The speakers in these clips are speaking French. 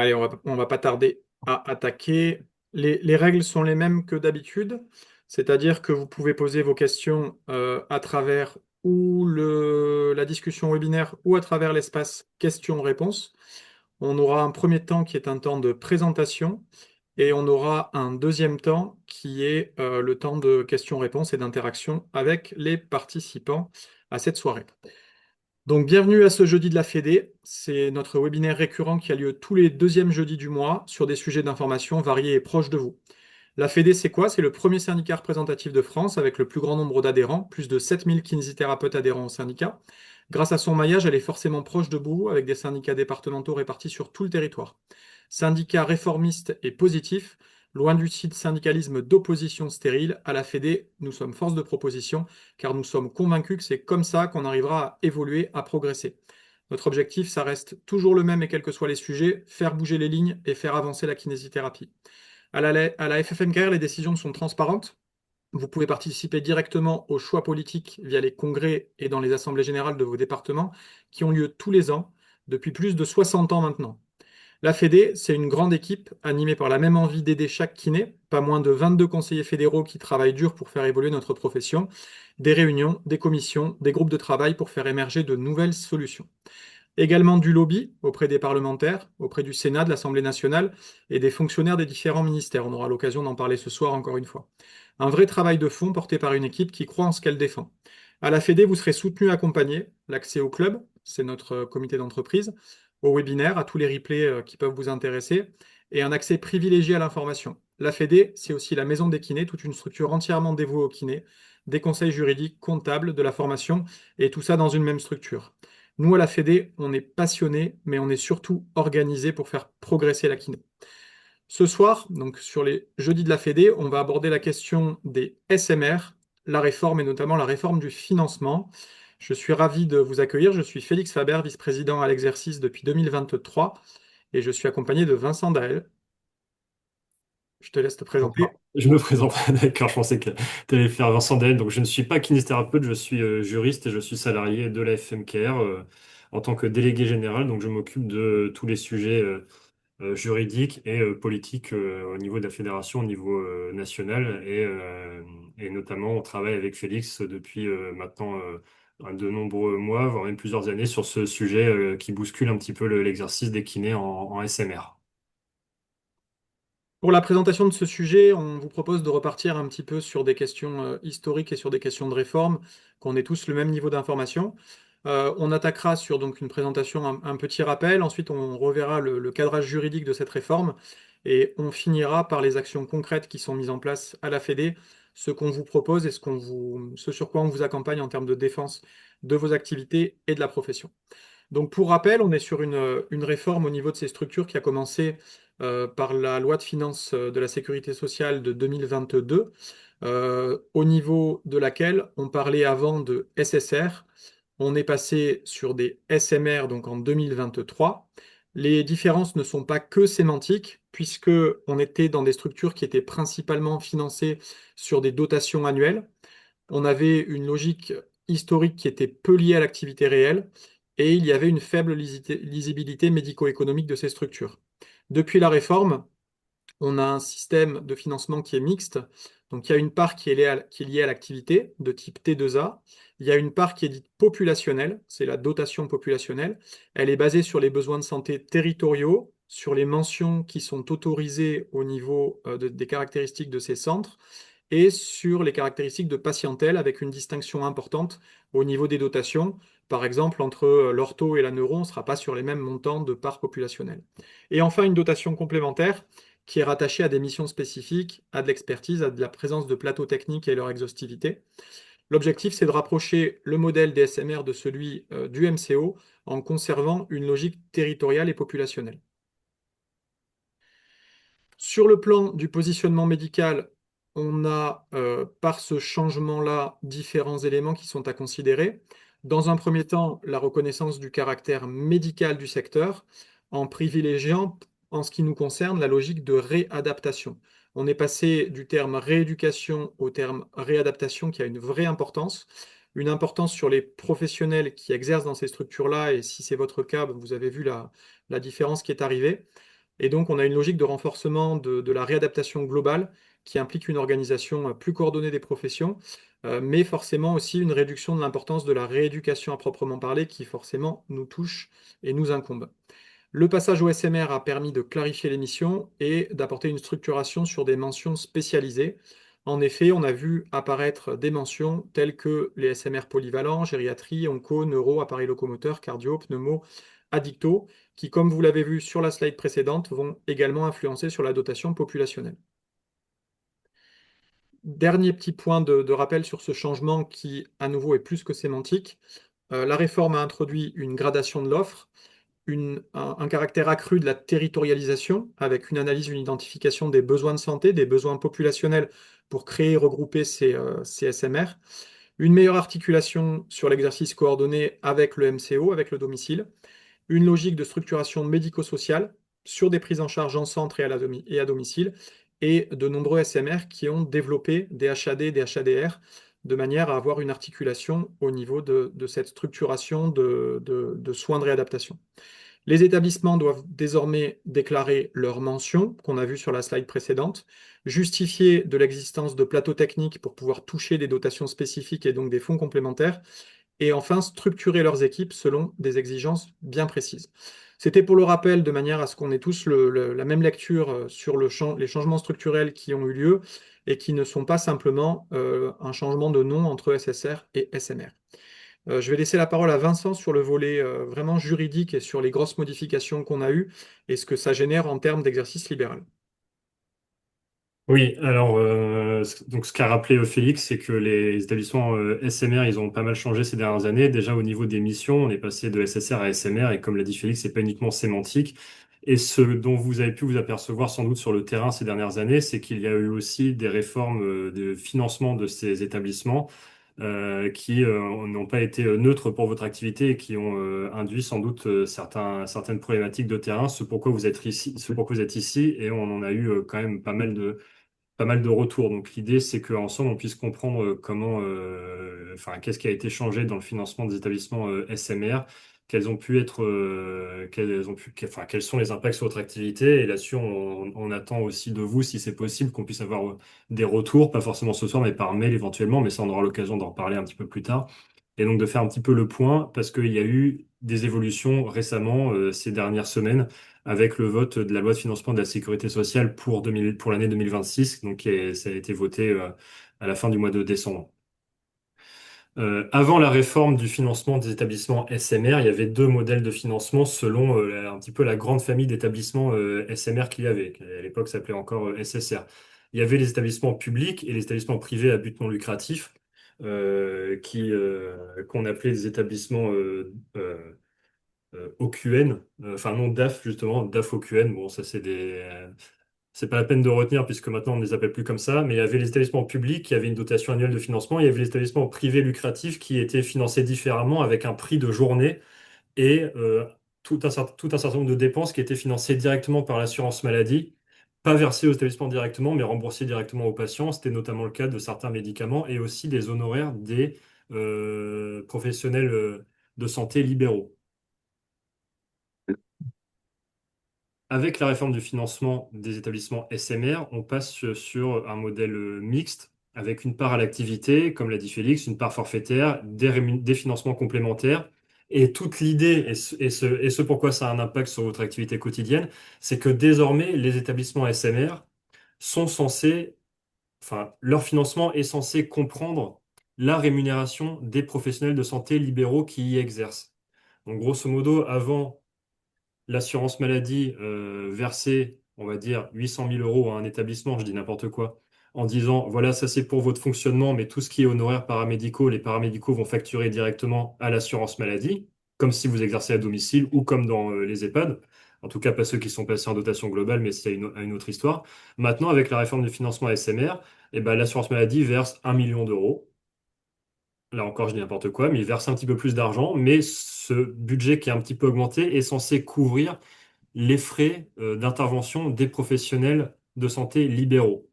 Allez, on va pas tarder à attaquer. Les règles sont les mêmes que d'habitude, c'est-à-dire que vous pouvez poser vos questions à travers la discussion webinaire ou à travers l'espace questions-réponses. On aura un premier temps qui est un temps de présentation et on aura un deuxième temps qui est le temps de questions-réponses et d'interaction avec les participants à cette soirée. Donc, bienvenue à ce jeudi de la Fédé. C'est notre webinaire récurrent qui a lieu tous les deuxièmes jeudis du mois sur des sujets d'information variés et proches de vous. La Fédé, c'est quoi? C'est le premier syndicat représentatif de France avec le plus grand nombre d'adhérents, plus de 7000 kinésithérapeutes adhérents au syndicat. Grâce à son maillage, elle est forcément proche de vous avec des syndicats départementaux répartis sur tout le territoire. Syndicat réformiste et positif, loin du syndicalisme d'opposition stérile, à la Fédé, nous sommes force de proposition car nous sommes convaincus que c'est comme ça qu'on arrivera à évoluer, à progresser. Notre objectif, ça reste toujours le même et quels que soient les sujets, faire bouger les lignes et faire avancer la kinésithérapie. À la FFMKR, les décisions sont transparentes. Vous pouvez participer directement aux choix politiques via les congrès et dans les assemblées générales de vos départements qui ont lieu tous les ans depuis plus de 60 ans maintenant. La Fédé, c'est une grande équipe animée par la même envie d'aider chaque kiné, pas moins de 22 conseillers fédéraux qui travaillent dur pour faire évoluer notre profession, des réunions, des commissions, des groupes de travail pour faire émerger de nouvelles solutions. Également du lobby auprès des parlementaires, auprès du Sénat, de l'Assemblée nationale et des fonctionnaires des différents ministères. On aura l'occasion d'en parler ce soir encore une fois. Un vrai travail de fond porté par une équipe qui croit en ce qu'elle défend. À la Fédé, vous serez soutenu, accompagné. L'accès au club, c'est notre comité d'entreprise, au webinaire, à tous les replays qui peuvent vous intéresser, et un accès privilégié à l'information. La Fédé, c'est aussi la maison des kinés, toute une structure entièrement dévouée aux kinés, des conseils juridiques, comptables, de la formation, et tout ça dans une même structure. Nous, à la Fédé, on est passionnés, mais on est surtout organisés pour faire progresser la kiné. Ce soir, donc sur les jeudis de la Fédé, on va aborder la question des SMR, la réforme et notamment la réforme du financement. Je suis ravi de vous accueillir. Je suis Félix Faber, vice-président à l'exercice depuis 2023 et je suis accompagné de Vincent Dael. Je te laisse te présenter. D'accord. Je me présente, d'accord, je pensais que tu allais faire Vincent Dell. Donc, je ne suis pas kinésithérapeute, je suis juriste et je suis salarié de la FMKR en tant que délégué général. Donc, je m'occupe de tous les sujets juridiques et politiques au niveau de la fédération, au niveau national. Et notamment, on travaille avec Félix depuis maintenant de nombreux mois, voire même plusieurs années, sur ce sujet qui bouscule un petit peu l'exercice des kinés en SMR. Pour la présentation de ce sujet, on vous propose de repartir un petit peu sur des questions historiques et sur des questions de réforme, qu'on ait tous le même niveau d'information. On attaquera sur donc une présentation, un petit rappel, ensuite on reverra le cadrage juridique de cette réforme et on finira par les actions concrètes qui sont mises en place à la Fédé, ce qu'on vous propose et ce sur quoi on vous accompagne en termes de défense de vos activités et de la profession. Donc pour rappel, on est sur une réforme au niveau de ces structures qui a commencé par la loi de finances de la sécurité sociale de 2022, au niveau de laquelle on parlait avant de SSR. On est passé sur des SMR donc en 2023. Les différences ne sont pas que sémantiques, puisque on était dans des structures qui étaient principalement financées sur des dotations annuelles. On avait une logique historique qui était peu liée à l'activité réelle et il y avait une faible lisibilité médico-économique de ces structures. Depuis la réforme, on a un système de financement qui est mixte. Donc, il y a une part qui est liée à l'activité de type T2A. Il y a une part qui est dite populationnelle, c'est la dotation populationnelle. Elle est basée sur les besoins de santé territoriaux, sur les mentions qui sont autorisées au niveau des caractéristiques de ces centres et sur les caractéristiques de patientèle avec une distinction importante au niveau des dotations. Par exemple, entre l'ortho et la neuro, on ne sera pas sur les mêmes montants de part populationnelle. Et enfin, une dotation complémentaire qui est rattachée à des missions spécifiques, à de l'expertise, à de la présence de plateaux techniques et leur exhaustivité. L'objectif, c'est de rapprocher le modèle des SMR de celui du MCO en conservant une logique territoriale et populationnelle. Sur le plan du positionnement médical, on a par ce changement-là différents éléments qui sont à considérer. Dans un premier temps, la reconnaissance du caractère médical du secteur en privilégiant, en ce qui nous concerne, la logique de réadaptation. On est passé du terme rééducation au terme réadaptation qui a une importance sur les professionnels qui exercent dans ces structures-là, et si c'est votre cas, vous avez vu la différence qui est arrivée. Et donc, on a une logique de renforcement de la réadaptation globale qui implique une organisation plus coordonnée des professions, mais forcément aussi une réduction de l'importance de la rééducation à proprement parler qui forcément nous touche et nous incombe. Le passage au SMR a permis de clarifier les missions et d'apporter une structuration sur des mentions spécialisées. En effet, on a vu apparaître des mentions telles que les SMR polyvalents, gériatrie, onco, neuro, appareil locomoteur, cardio, pneumo, addicto, qui, comme vous l'avez vu sur la slide précédente, vont également influencer sur la dotation populationnelle. Dernier petit point de rappel sur ce changement qui, à nouveau, est plus que sémantique. La réforme a introduit une gradation de l'offre, un caractère accru de la territorialisation, avec une analyse, une identification des besoins de santé, des besoins populationnels pour créer et regrouper ces SMR, une meilleure articulation sur l'exercice coordonné avec le MCO, avec le domicile, une logique de structuration médico-sociale sur des prises en charge en centre et à domicile, et de nombreux SMR qui ont développé des HAD, des HADR, de manière à avoir une articulation au niveau de cette structuration de soins de réadaptation. Les établissements doivent désormais déclarer leurs mentions, qu'on a vues sur la slide précédente, justifier de l'existence de plateaux techniques pour pouvoir toucher des dotations spécifiques et donc des fonds complémentaires, et enfin structurer leurs équipes selon des exigences bien précises. C'était pour le rappel, de manière à ce qu'on ait tous la même lecture sur les changements structurels qui ont eu lieu et qui ne sont pas simplement un changement de nom entre SSR et SMR. Je vais laisser la parole à Vincent sur le volet vraiment juridique et sur les grosses modifications qu'on a eues et ce que ça génère en termes d'exercice libéral. Oui, alors donc ce qu'a rappelé Félix, c'est que les établissements SMR, ils ont pas mal changé ces dernières années. Déjà au niveau des missions, on est passé de SSR à SMR et comme l'a dit Félix, c'est pas uniquement sémantique. Et ce dont vous avez pu vous apercevoir sans doute sur le terrain ces dernières années, c'est qu'il y a eu aussi des réformes de financement de ces établissements qui n'ont pas été neutres pour votre activité et qui ont induit sans doute certaines problématiques de terrain. Ce pourquoi vous êtes ici, et on en a eu quand même pas mal de retours. Donc l'idée, c'est qu'ensemble, on puisse comprendre enfin, qu'est-ce qui a été changé dans le financement des établissements SMR, enfin, quels sont les impacts sur votre activité. Et là-dessus, on attend aussi de vous, si c'est possible, qu'on puisse avoir des retours, pas forcément ce soir, mais par mail éventuellement, mais ça, on aura l'occasion d'en reparler un petit peu plus tard. Et donc de faire un petit peu le point, parce qu'il y a eu des évolutions récemment, ces dernières semaines, avec le vote de la loi de financement de la sécurité sociale pour l'année 2026, donc ça a été voté à la fin du mois de décembre. Avant la réforme du financement des établissements SMR, il y avait deux modèles de financement selon un petit peu la grande famille d'établissements SMR qu'il y avait, qui à l'époque s'appelait encore SSR. Il y avait les établissements publics et les établissements privés à but non lucratif, qu'on appelait des établissements OQN, enfin non DAF justement, DAF OQN, bon ça c'est pas la peine de retenir puisque maintenant on ne les appelle plus comme ça, mais il y avait les établissements publics qui avaient une dotation annuelle de financement, il y avait les établissements privés lucratifs qui étaient financés différemment avec un prix de journée et tout un certain nombre de dépenses qui étaient financées directement par l'assurance maladie, pas versées aux établissements directement, mais remboursées directement aux patients. C'était notamment le cas de certains médicaments et aussi des honoraires des professionnels de santé libéraux. Avec la réforme du financement des établissements SMR, on passe sur un modèle mixte avec une part à l'activité, comme l'a dit Félix, une part forfaitaire, des financements complémentaires. Et toute l'idée, et ce pourquoi ça a un impact sur votre activité quotidienne, c'est que désormais, les établissements SMR sont censés, enfin, leur financement est censé comprendre la rémunération des professionnels de santé libéraux qui y exercent. Donc, grosso modo, avant, l'assurance maladie versait, on va dire, 800 000 euros à un établissement, je dis n'importe quoi, en disant, voilà, ça c'est pour votre fonctionnement, mais tout ce qui est honoraires paramédicaux, les paramédicaux vont facturer directement à l'assurance maladie, comme si vous exercez à domicile ou comme dans les EHPAD. En tout cas, pas ceux qui sont passés en dotation globale, mais c'est une autre histoire. Maintenant, avec la réforme du financement SMR, eh ben, l'assurance maladie verse 1 million d'euros. Là encore, je dis n'importe quoi, mais il verse un petit peu plus d'argent, mais ce budget qui est un petit peu augmenté est censé couvrir les frais d'intervention des professionnels de santé libéraux.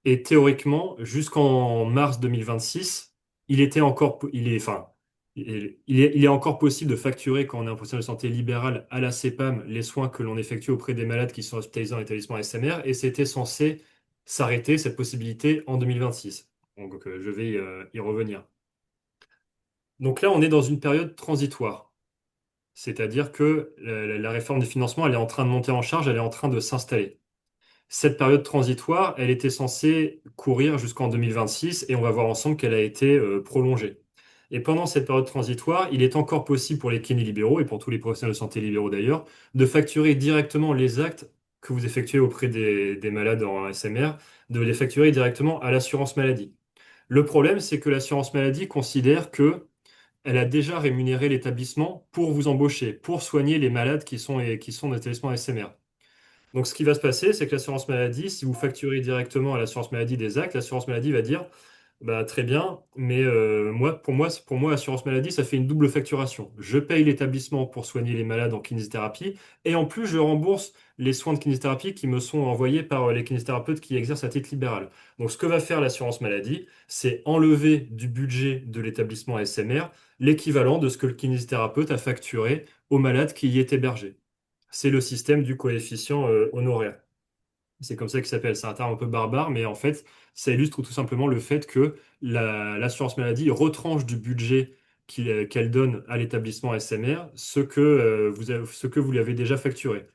Et théoriquement, jusqu'en mars 2026, il était encore, il est, enfin, Il est encore possible de facturer quand on est un professionnel de santé libéral à la CPAM les soins que l'on effectue auprès des malades qui sont hospitalisés en établissement SMR et c'était censé s'arrêter cette possibilité en 2026. Donc je vais y revenir. Donc là, on est dans une période transitoire, c'est-à-dire que la réforme du financement, elle est en train de monter en charge, elle est en train de s'installer. Cette période transitoire, elle était censée courir jusqu'en 2026 et on va voir ensemble qu'elle a été prolongée. Et pendant cette période transitoire, il est encore possible pour les kinés libéraux et pour tous les professionnels de santé libéraux d'ailleurs, de facturer directement les actes que vous effectuez auprès des malades en SMR, de les facturer directement à l'assurance maladie. Le problème, c'est que l'assurance maladie considère que elle a déjà rémunéré l'établissement pour vous embaucher, pour soigner les malades qui sont dans l'établissement SMR. Donc, ce qui va se passer, c'est que l'assurance maladie, si vous facturez directement à l'assurance maladie des actes, l'assurance maladie va dire, bah, très bien, mais pour moi, l'assurance maladie, ça fait une double facturation. Je paye l'établissement pour soigner les malades en kinésithérapie, et en plus, je rembourse les soins de kinésithérapie qui me sont envoyés par les kinésithérapeutes qui exercent à titre libéral. Donc, ce que va faire l'assurance maladie, c'est enlever du budget de l'établissement SMR l'équivalent de ce que le kinésithérapeute a facturé aux malades qui y est hébergé. C'est le système du coefficient honoraire. C'est comme ça qu'il s'appelle. C'est un terme un peu barbare, mais en fait, ça illustre tout simplement le fait que l'assurance maladie retranche du budget qu'elle donne à l'établissement SMR ce que vous lui avez déjà facturé.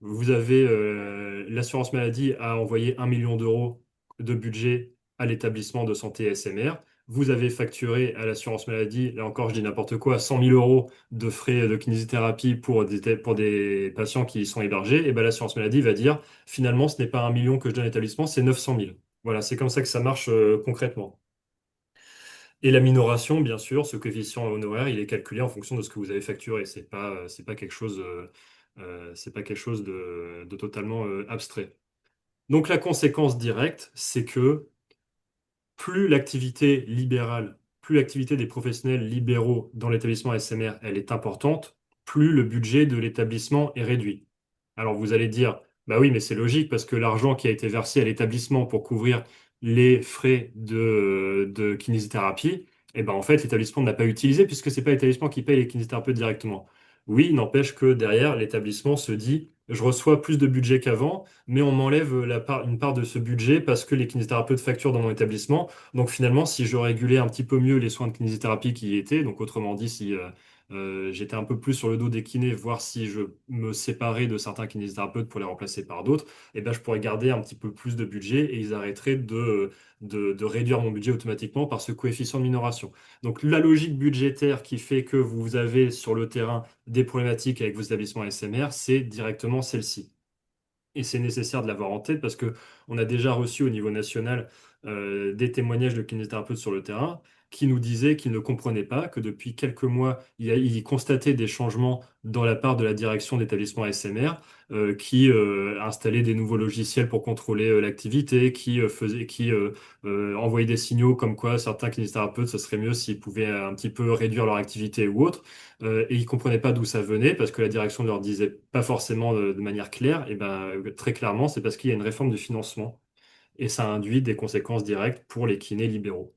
L'assurance maladie a envoyé 1 million d'euros de budget à l'établissement de santé SMR. Vous avez facturé à l'assurance maladie, là encore je dis n'importe quoi, 100 000 euros de frais de kinésithérapie pour des patients qui y sont hébergés. Et ben, l'assurance maladie va dire finalement ce n'est pas 1 million que je donne à l'établissement, c'est 900 000. Voilà, c'est comme ça que ça marche concrètement. Et la minoration, bien sûr, ce coefficient honoraire, il est calculé en fonction de ce que vous avez facturé. C'est pas quelque chose, c'est pas quelque chose de totalement abstrait. Donc la conséquence directe, c'est que plus l'activité libérale, plus l'activité des professionnels libéraux dans l'établissement SMR, elle est importante, plus le budget de l'établissement est réduit. Alors vous allez dire, bah oui, mais c'est logique parce que l'argent qui a été versé à l'établissement pour couvrir les frais de kinésithérapie, eh ben en fait, l'établissement ne l'a pas utilisé puisque c'est pas l'établissement qui paye les kinésithérapeutes directement. Oui, n'empêche que derrière, l'établissement se dit, je reçois plus de budget qu'avant, mais on m'enlève une part de ce budget parce que les kinésithérapeutes facturent dans mon établissement. Donc finalement, si je régulais un petit peu mieux les soins de kinésithérapie qui y étaient, donc autrement dit, si j'étais un peu plus sur le dos des kinés, voir si je me séparais de certains kinésithérapeutes pour les remplacer par d'autres, eh ben, je pourrais garder un petit peu plus de budget et ils arrêteraient de réduire mon budget automatiquement par ce coefficient de minoration. Donc la logique budgétaire qui fait que vous avez sur le terrain des problématiques avec vos établissements SMR, c'est directement celle-ci. Et c'est nécessaire de l'avoir en tête parce que on a déjà reçu au niveau national des témoignages de kinésithérapeutes sur le terrain qui nous disaient qu'ils ne comprenaient pas que depuis quelques mois, ils constataient des changements dans la part de la direction d'établissement SMR qui installait des nouveaux logiciels pour contrôler l'activité, qui envoyaient des signaux comme quoi certains kinésithérapeutes, ce serait mieux s'ils pouvaient un petit peu réduire leur activité ou autre et ils comprenaient pas d'où ça venait parce que la direction ne leur disait pas forcément de manière claire. Et ben très clairement, c'est parce qu'il y a une réforme du financement et ça induit des conséquences directes pour les kinés libéraux.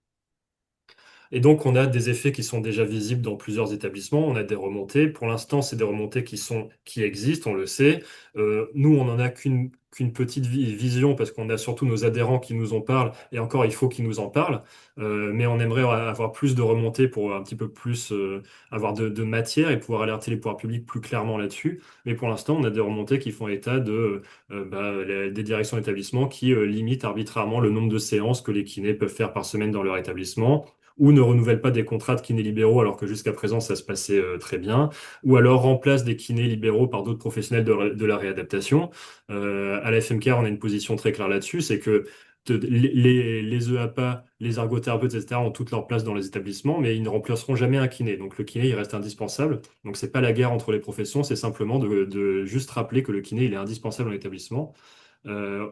Et donc, on a des effets qui sont déjà visibles dans plusieurs établissements. On a des remontées. Pour l'instant, c'est des remontées qui existent, on le sait. Nous, on n'en a qu'une petite vision parce qu'on a surtout nos adhérents qui nous en parlent. Et encore, il faut qu'ils nous en parlent. Mais on aimerait avoir plus de remontées pour un petit peu plus avoir de matière et pouvoir alerter les pouvoirs publics plus clairement là-dessus. Mais pour l'instant, on a des remontées qui font état des directions d'établissement qui limitent arbitrairement le nombre de séances que les kinés peuvent faire par semaine dans leur établissement ou ne renouvellent pas des contrats de kinés libéraux alors que jusqu'à présent ça se passait très bien, ou alors remplacent des kinés libéraux par d'autres professionnels de la réadaptation. À la FMK, on a une position très claire là-dessus, c'est que les EAPA, les ergothérapeutes, etc., ont toute leur place dans les établissements, mais ils ne remplaceront jamais un kiné. Donc le kiné, il reste indispensable. Donc c'est pas la guerre entre les professions, c'est simplement de juste rappeler que le kiné, il est indispensable dans l'établissement. Euh,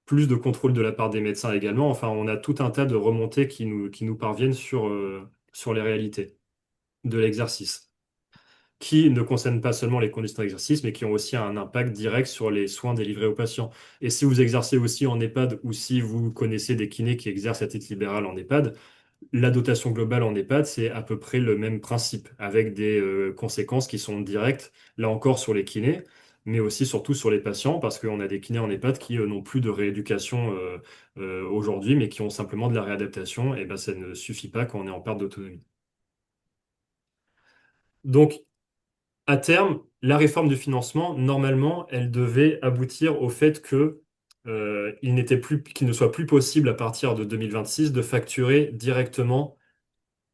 Plus de contrôle de la part des médecins également. Enfin, on a tout un tas de remontées qui nous parviennent sur les réalités de l'exercice, qui ne concernent pas seulement les conditions d'exercice, mais qui ont aussi un impact direct sur les soins délivrés aux patients. Et si vous exercez aussi en EHPAD ou si vous connaissez des kinés qui exercent à titre libéral en EHPAD, la dotation globale en EHPAD, c'est à peu près le même principe, avec des conséquences qui sont directes, là encore, sur les kinés, mais aussi surtout sur les patients, parce qu'on a des kinés en EHPAD qui n'ont plus de rééducation aujourd'hui, mais qui ont simplement de la réadaptation, et ben ça ne suffit pas quand on est en perte d'autonomie. Donc, à terme, la réforme du financement, normalement, elle devait aboutir au fait que qu'il ne soit plus possible à partir de 2026 de facturer directement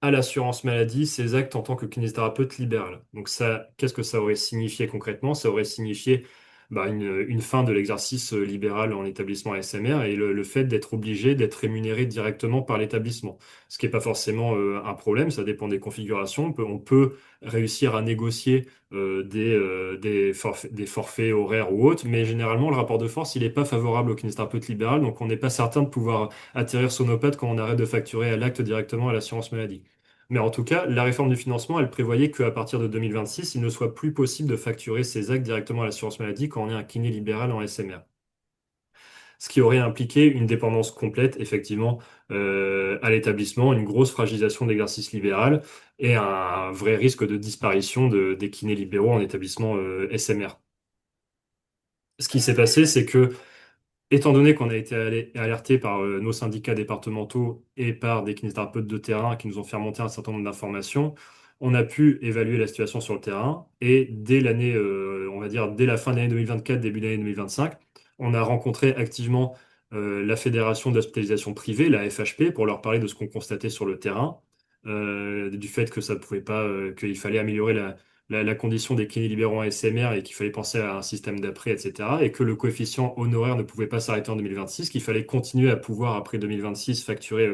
à l'assurance maladie ses actes en tant que kinésithérapeute libéral. Donc ça, qu'est-ce que ça aurait signifié concrètement? Ça aurait signifié une fin de l'exercice libéral en établissement ASMR et le fait d'être obligé d'être rémunéré directement par l'établissement. Ce qui n'est pas forcément un problème, ça dépend des configurations. On peut réussir à négocier des forfaits horaires ou autres, mais généralement le rapport de force, il n'est pas favorable au kinésithérapeute libéral, donc on n'est pas certain de pouvoir atterrir sur nos pattes quand on arrête de facturer à l'acte directement à l'assurance maladie. Mais en tout cas, la réforme du financement, elle prévoyait qu'à partir de 2026, il ne soit plus possible de facturer ces actes directement à l'assurance maladie quand on est un kiné libéral en SMR. Ce qui aurait impliqué une dépendance complète, effectivement, à l'établissement, une grosse fragilisation de l'exercice libéral et un vrai risque de disparition des kinés libéraux en établissement SMR. Ce qui s'est passé, c'est que étant donné qu'on a été alerté par nos syndicats départementaux et par des kinésithérapeutes de terrain qui nous ont fait remonter un certain nombre d'informations, on a pu évaluer la situation sur le terrain et dès l'année, on va dire dès la fin de l'année 2024, début de l'année 2025, on a rencontré activement la Fédération d'hospitalisation privée, la FHP, pour leur parler de ce qu'on constatait sur le terrain, du fait que ça pouvait pas, qu'il fallait améliorer la condition des kinés libéraux en SMR et qu'il fallait penser à un système d'après, etc. Et que le coefficient honoraire ne pouvait pas s'arrêter en 2026, qu'il fallait continuer à pouvoir, après 2026, facturer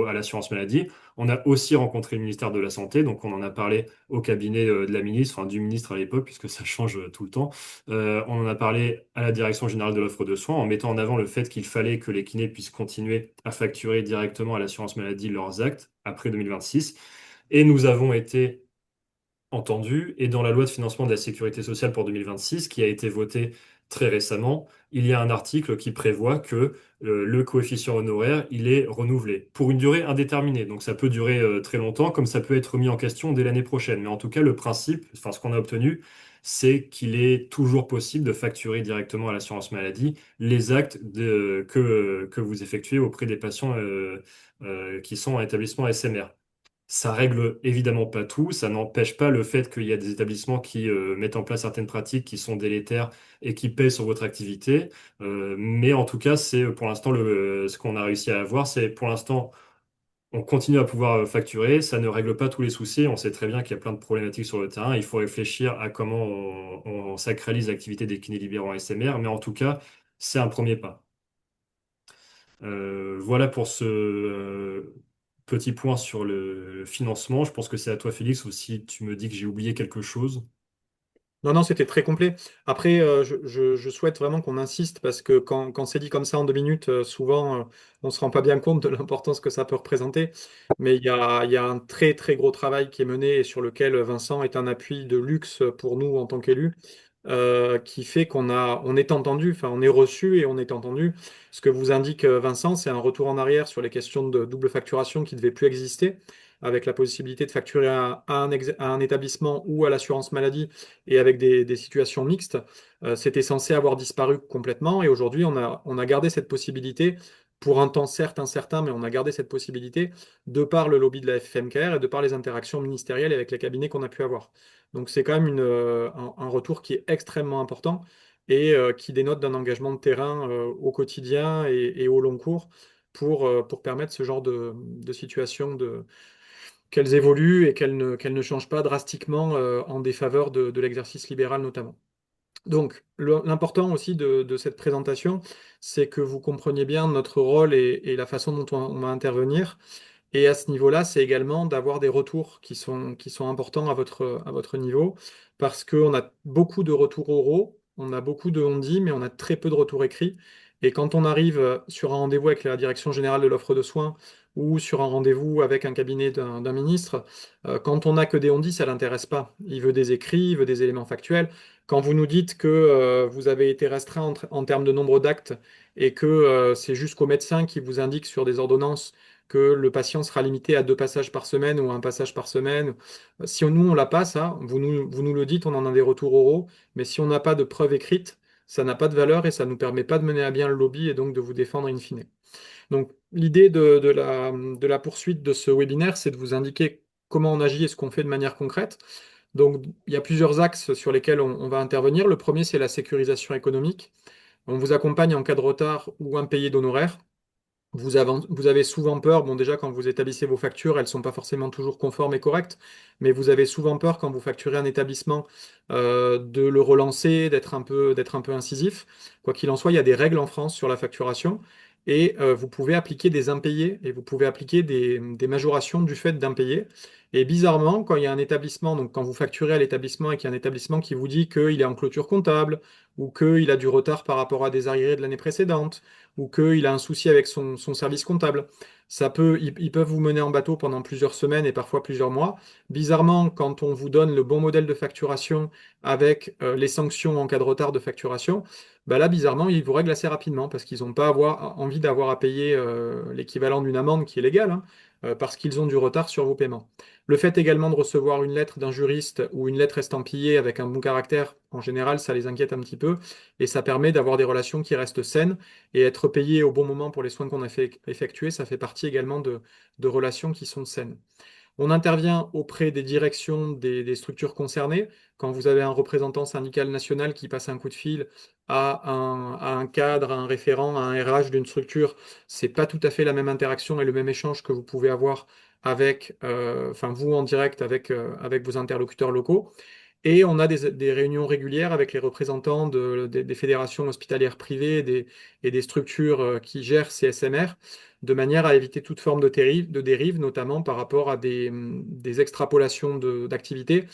à l'assurance maladie. On a aussi rencontré le ministère de la Santé, donc on en a parlé au cabinet de la ministre, enfin du ministre à l'époque, puisque ça change tout le temps. On en a parlé à la Direction générale de l'offre de soins, en mettant en avant le fait qu'il fallait que les kinés puissent continuer à facturer directement à l'assurance maladie leurs actes après 2026. Et nous avons été entendu. Et dans la loi de financement de la sécurité sociale pour 2026, qui a été votée très récemment, il y a un article qui prévoit que le coefficient honoraire, il est renouvelé pour une durée indéterminée. Donc ça peut durer très longtemps, comme ça peut être mis en question dès l'année prochaine. Mais en tout cas, le principe, enfin ce qu'on a obtenu, c'est qu'il est toujours possible de facturer directement à l'assurance maladie les actes que vous effectuez auprès des patients qui sont en établissement SMR. Ça règle évidemment pas tout, ça n'empêche pas le fait qu'il y a des établissements qui mettent en place certaines pratiques qui sont délétères et qui pèsent sur votre activité. Mais en tout cas, c'est pour l'instant ce qu'on a réussi à avoir, c'est pour l'instant on continue à pouvoir facturer, ça ne règle pas tous les soucis. On sait très bien qu'il y a plein de problématiques sur le terrain. Il faut réfléchir à comment on sacralise l'activité des kinés libéraux en SMR, mais en tout cas, c'est un premier pas. Voilà pour ce petit point sur le financement. Je pense que c'est à toi, Félix, ou si tu me dis que j'ai oublié quelque chose. Non, non, c'était très complet. Après, je souhaite vraiment qu'on insiste parce que quand c'est dit comme ça en 2 minutes, souvent, on ne se rend pas bien compte de l'importance que ça peut représenter. Mais il y a un très, très gros travail qui est mené et sur lequel Vincent est un appui de luxe pour nous en tant qu'élus, qui fait on est entendu, enfin, on est reçu et on est entendu. Ce que vous indique Vincent, c'est un retour en arrière sur les questions de double facturation qui ne devait plus exister, avec la possibilité de facturer à un établissement ou à l'assurance maladie et avec des situations mixtes. C'était censé avoir disparu complètement et aujourd'hui, on a gardé cette possibilité pour un temps certes incertain, mais on a gardé cette possibilité de par le lobby de la FMKR et de par les interactions ministérielles avec les cabinets qu'on a pu avoir. Donc c'est quand même un retour qui est extrêmement important et qui dénote d'un engagement de terrain au quotidien et au long cours pour permettre ce genre de situation qu'elles évoluent et qu'elles ne changent pas drastiquement en défaveur de l'exercice libéral notamment. Donc, l'important aussi de cette présentation, c'est que vous compreniez bien notre rôle et la façon dont on va intervenir. Et à ce niveau-là, c'est également d'avoir des retours qui sont importants à votre niveau, parce qu'on a beaucoup de retours oraux, on a beaucoup de on-dit, mais on a très peu de retours écrits. Et quand on arrive sur un rendez-vous avec la direction générale de l'offre de soins ou sur un rendez-vous avec un cabinet d'un ministre, quand on n'a que des on-dit, ça l'intéresse pas. Il veut des écrits, il veut des éléments factuels. Quand vous nous dites que vous avez été restreint en termes de nombre d'actes et que c'est jusqu'au médecin qui vous indique sur des ordonnances que le patient sera limité à 2 passages par semaine ou à un passage par semaine. Si nous, on l'a pas, ça, vous nous le dites, on en a des retours oraux, mais si on n'a pas de preuve écrite, ça n'a pas de valeur et ça ne nous permet pas de mener à bien le lobby et donc de vous défendre in fine. Donc, l'idée de la poursuite de ce webinaire, c'est de vous indiquer comment on agit et ce qu'on fait de manière concrète. Donc, il y a plusieurs axes sur lesquels on va intervenir. Le premier, c'est la sécurisation économique. On vous accompagne en cas de retard ou impayé d'honoraires. Vous avez souvent peur, bon déjà quand vous établissez vos factures, elles ne sont pas forcément toujours conformes et correctes, mais vous avez souvent peur quand vous facturez un établissement de le relancer, d'être un peu incisif. Quoi qu'il en soit, il y a des règles en France sur la facturation et vous pouvez appliquer des impayés et vous pouvez appliquer des majorations du fait d'impayés. Et bizarrement, quand il y a un établissement, donc quand vous facturez à l'établissement et qu'il y a un établissement qui vous dit qu'il est en clôture comptable ou qu'il a du retard par rapport à des arriérés de l'année précédente, ou qu'il a un souci avec son service comptable. Ils peuvent vous mener en bateau pendant plusieurs semaines et parfois plusieurs mois. Bizarrement, quand on vous donne le bon modèle de facturation avec les sanctions en cas de retard de facturation, bah là, bizarrement, ils vous règlent assez rapidement parce qu'ils n'ont pas envie d'avoir à payer l'équivalent d'une amende qui est légale, hein, parce qu'ils ont du retard sur vos paiements. Le fait également de recevoir une lettre d'un juriste ou une lettre estampillée avec un bon caractère, en général, ça les inquiète un petit peu et ça permet d'avoir des relations qui restent saines et être payé au bon moment pour les soins qu'on a fait effectuer, ça fait partie également de relations qui sont saines. On intervient auprès des directions des structures concernées. Quand vous avez un représentant syndical national qui passe un coup de fil à un cadre, à un référent, à un RH d'une structure, c'est pas tout à fait la même interaction et le même échange que vous pouvez avoir avec, enfin vous en direct avec vos interlocuteurs locaux. Et on a des réunions régulières avec les représentants des fédérations hospitalières privées et des structures qui gèrent ces SMR, de manière à éviter toute forme de dérive, notamment par rapport à des extrapolations d'activités,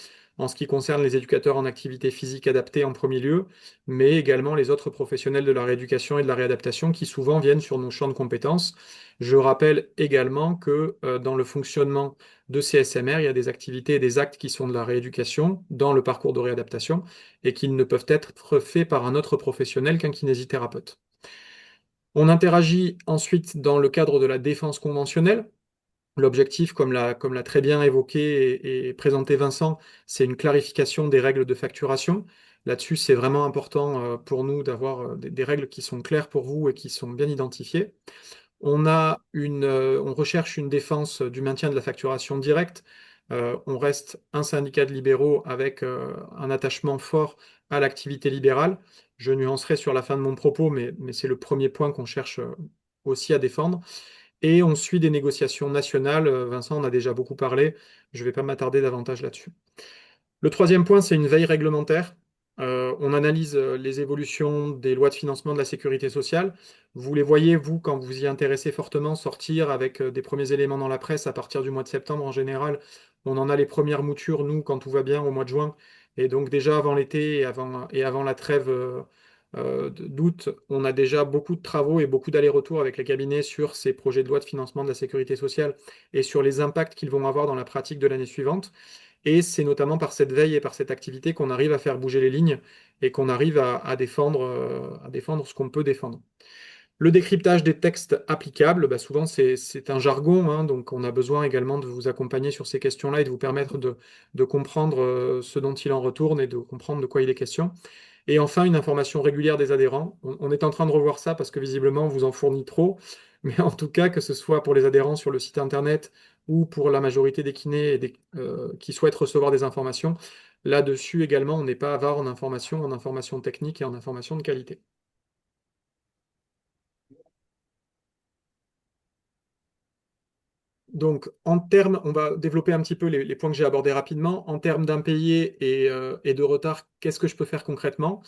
en ce qui concerne les éducateurs en activité physique adaptée en premier lieu, mais également les autres professionnels de la rééducation et de la réadaptation qui souvent viennent sur nos champs de compétences. Je rappelle également que dans le fonctionnement de CSMR, il y a des activités et des actes qui sont de la rééducation dans le parcours de réadaptation et qui ne peuvent être faits par un autre professionnel qu'un kinésithérapeute. On interagit ensuite dans le cadre de la défense conventionnelle. L'objectif, comme l'a très bien évoqué et présenté Vincent, c'est une clarification des règles de facturation. Là-dessus, c'est vraiment important pour nous d'avoir des règles qui sont claires pour vous et qui sont bien identifiées. On recherche une défense du maintien de la facturation directe. On reste un syndicat de libéraux avec un attachement fort à l'activité libérale. Je nuancerai sur la fin de mon propos, mais c'est le premier point qu'on cherche aussi à défendre. Et on suit des négociations nationales. Vincent en a déjà beaucoup parlé. Je ne vais pas m'attarder davantage là-dessus. Le troisième point, c'est une veille réglementaire. On analyse les évolutions des lois de financement de la sécurité sociale. Vous les voyez, vous, quand vous y intéressez fortement, sortir avec des premiers éléments dans la presse à partir du mois de septembre en général. On en a les premières moutures, nous, quand tout va bien, au mois de juin. Et donc déjà avant l'été et avant la trêve d'août, on a déjà beaucoup de travaux et beaucoup d'allers-retours avec les cabinets sur ces projets de loi de financement de la sécurité sociale et sur les impacts qu'ils vont avoir dans la pratique de l'année suivante. Et c'est notamment par cette veille et par cette activité qu'on arrive à faire bouger les lignes et qu'on arrive à défendre ce qu'on peut défendre. Le décryptage des textes applicables, bah souvent c'est un jargon, hein, donc on a besoin également de vous accompagner sur ces questions-là et de vous permettre de comprendre ce dont il en retourne et de comprendre de quoi il est question. Et enfin, une information régulière des adhérents. On est en train de revoir ça parce que visiblement, on vous en fournit trop. Mais en tout cas, que ce soit pour les adhérents sur le site internet ou pour la majorité des kinés qui souhaitent recevoir des informations, là-dessus également, on n'est pas avare en information technique et en information de qualité. Donc, en termes, on va développer un petit peu les points que j'ai abordés rapidement. En termes d'impayés et de retard, qu'est-ce que je peux faire concrètement?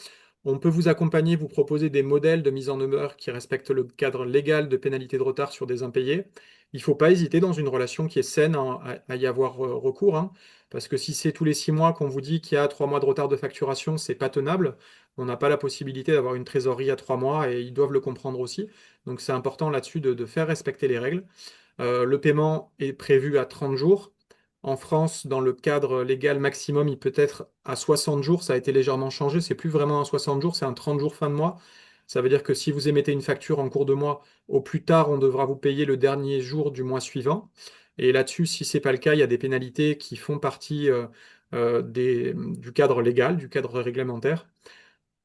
On peut vous accompagner, vous proposer des modèles de mise en demeure qui respectent le cadre légal de pénalité de retard sur des impayés. Il ne faut pas hésiter dans une relation qui est saine à y avoir recours, hein, parce que si c'est tous les 6 mois qu'on vous dit qu'il y a 3 mois de retard de facturation, c'est pas tenable. On n'a pas la possibilité d'avoir une trésorerie à 3 mois et ils doivent le comprendre aussi. Donc c'est important là-dessus de faire respecter les règles. Le paiement est prévu à 30 jours. En France, dans le cadre légal maximum, il peut être à 60 jours. Ça a été légèrement changé. C'est plus vraiment un 60 jours, c'est un 30 jours fin de mois. Ça veut dire que si vous émettez une facture en cours de mois, au plus tard, on devra vous payer le dernier jour du mois suivant. Et là-dessus, si ce n'est pas le cas, il y a des pénalités qui font partie du cadre légal, du cadre réglementaire.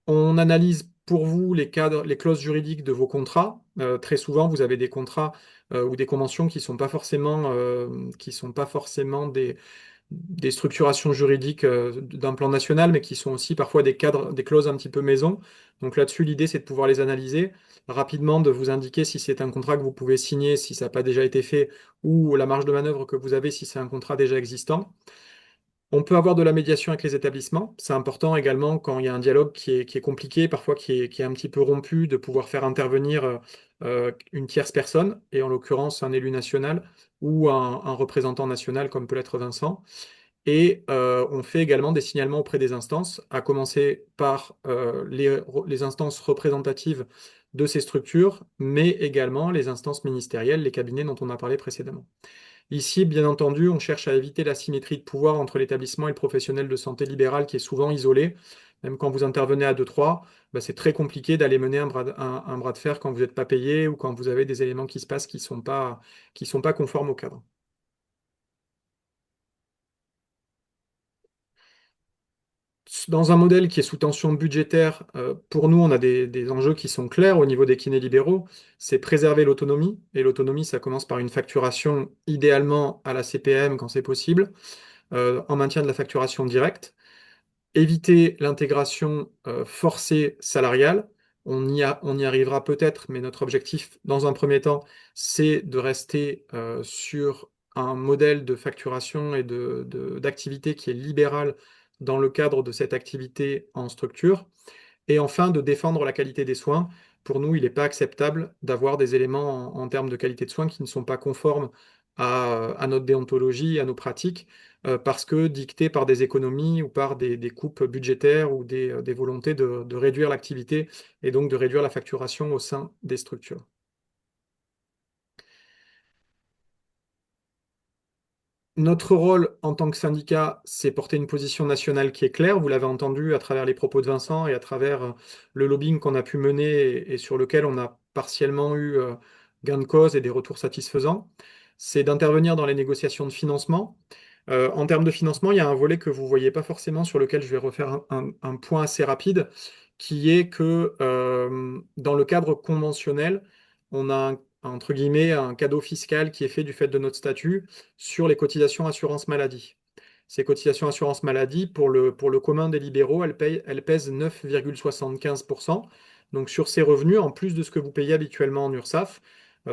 On analyse pour vous les clauses juridiques de vos contrats. Très souvent, vous avez des contrats ou des conventions qui sont pas forcément des structurations juridiques d'un plan national, mais qui sont aussi parfois des cadres, des clauses un petit peu maison. Donc là-dessus, l'idée, c'est de pouvoir les analyser rapidement, de vous indiquer si c'est un contrat que vous pouvez signer, si ça n'a pas déjà été fait, ou la marge de manœuvre que vous avez si c'est un contrat déjà existant. On peut avoir de la médiation avec les établissements. C'est important également quand il y a un dialogue qui est compliqué, parfois qui est un petit peu rompu, de pouvoir faire intervenir une tierce personne, et en l'occurrence un élu national ou un représentant national comme peut l'être Vincent. Et on fait également des signalements auprès des instances, à commencer par les instances représentatives de ces structures, mais également les instances ministérielles, les cabinets dont on a parlé précédemment. Ici, bien entendu, on cherche à éviter l'asymétrie de pouvoir entre l'établissement et le professionnel de santé libéral qui est souvent isolé. Même quand vous intervenez à deux trois, bah, c'est très compliqué d'aller mener un bras de fer quand vous n'êtes pas payé ou quand vous avez des éléments qui se passent qui sont pas conformes au cadre. Dans un modèle qui est sous tension budgétaire, pour nous, on a des enjeux qui sont clairs au niveau des kinés libéraux. C'est préserver l'autonomie. Et l'autonomie, ça commence par une facturation idéalement à la CPM quand c'est possible, en maintien de la facturation directe. Éviter l'intégration forcée salariale. On y arrivera peut-être, mais notre objectif, dans un premier temps, c'est de rester sur un modèle de facturation et d'activité qui est libéral dans le cadre de cette activité en structure. Et enfin, de défendre la qualité des soins. Pour nous, il n'est pas acceptable d'avoir des éléments en termes de qualité de soins qui ne sont pas conformes à notre déontologie, à nos pratiques, parce que dictés par des économies ou par des coupes budgétaires ou des volontés de réduire l'activité et donc de réduire la facturation au sein des structures. Notre rôle en tant que syndicat, c'est porter une position nationale qui est claire. Vous l'avez entendu à travers les propos de Vincent et à travers le lobbying qu'on a pu mener et sur lequel on a partiellement eu gain de cause et des retours satisfaisants. C'est d'intervenir dans les négociations de financement. En termes de financement, il y a un volet que vous ne voyez pas forcément sur lequel je vais refaire un point assez rapide, qui est que dans le cadre conventionnel, on a entre guillemets un cadeau fiscal qui est fait du fait de notre statut sur les cotisations assurance maladie. Ces cotisations assurance maladie, pour le commun des libéraux, elles pèsent 9,75%. Donc sur ces revenus, en plus de ce que vous payez habituellement en URSSAF,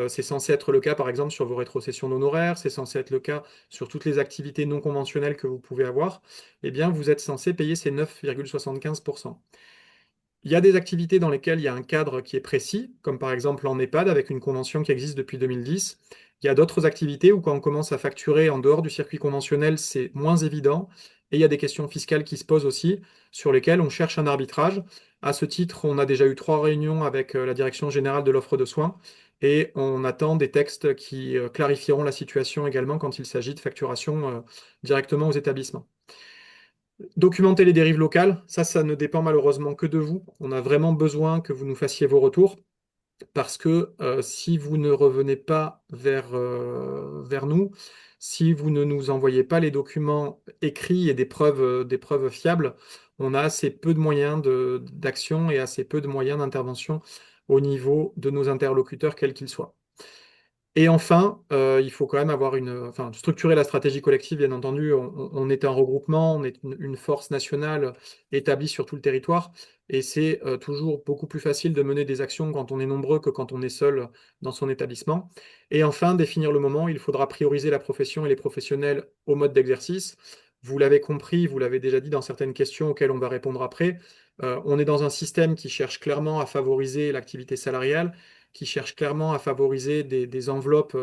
c'est censé être le cas par exemple sur vos rétrocessions d'honoraires, c'est censé être le cas sur toutes les activités non conventionnelles que vous pouvez avoir, eh bien vous êtes censé payer ces 9,75%. Il y a des activités dans lesquelles il y a un cadre qui est précis, comme par exemple en EHPAD avec une convention qui existe depuis 2010. Il y a d'autres activités où quand on commence à facturer en dehors du circuit conventionnel, c'est moins évident. Et il y a des questions fiscales qui se posent aussi, sur lesquelles on cherche un arbitrage. À ce titre, on a déjà eu 3 réunions avec la Direction générale de l'offre de soins et on attend des textes qui clarifieront la situation également quand il s'agit de facturation directement aux établissements. Documenter les dérives locales, ça ne dépend malheureusement que de vous. On a vraiment besoin que vous nous fassiez vos retours parce que si vous ne revenez pas vers nous, si vous ne nous envoyez pas les documents écrits et des preuves fiables, on a assez peu de moyens d'action et assez peu de moyens d'intervention au niveau de nos interlocuteurs, quels qu'ils soient. Et enfin, il faut quand même enfin, structurer la stratégie collective, bien entendu. On est un regroupement, on est une force nationale établie sur tout le territoire, et c'est toujours beaucoup plus facile de mener des actions quand on est nombreux que quand on est seul dans son établissement. Et enfin, définir le moment, il faudra prioriser la profession et les professionnels au mode d'exercice. Vous l'avez compris, vous l'avez déjà dit dans certaines questions auxquelles on va répondre après. On est dans un système qui cherche clairement à favoriser l'activité salariale, qui cherche clairement à favoriser des enveloppes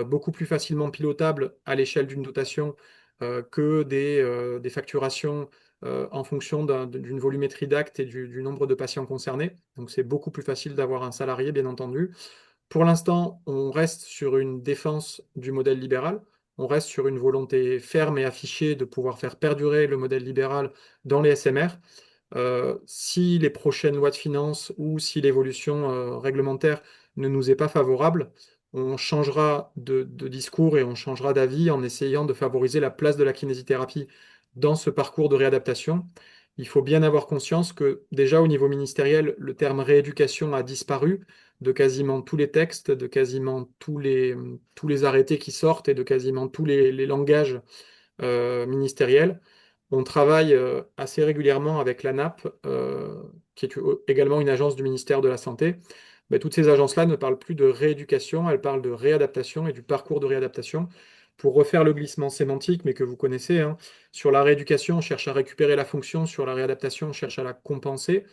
beaucoup plus facilement pilotables à l'échelle d'une dotation que des facturations en fonction d'une volumétrie d'actes et du nombre de patients concernés. Donc c'est beaucoup plus facile d'avoir un salarié, bien entendu. Pour l'instant, on reste sur une défense du modèle libéral. On reste sur une volonté ferme et affichée de pouvoir faire perdurer le modèle libéral dans les SMR. Si les prochaines lois de finances ou si l'évolution réglementaire ne nous est pas favorable, on changera de discours et on changera d'avis en essayant de favoriser la place de la kinésithérapie dans ce parcours de réadaptation. Il faut bien avoir conscience que déjà au niveau ministériel, le terme rééducation a disparu de quasiment tous les textes, de quasiment tous les arrêtés qui sortent et de quasiment tous les langages ministériels. On travaille assez régulièrement avec l'ANAP, qui est également une agence du ministère de la Santé. Mais toutes ces agences-là ne parlent plus de rééducation, elles parlent de réadaptation et du parcours de réadaptation. Pour refaire le glissement sémantique, mais que vous connaissez, hein, sur la rééducation, on cherche à récupérer la fonction, sur la réadaptation, on cherche à la compenser.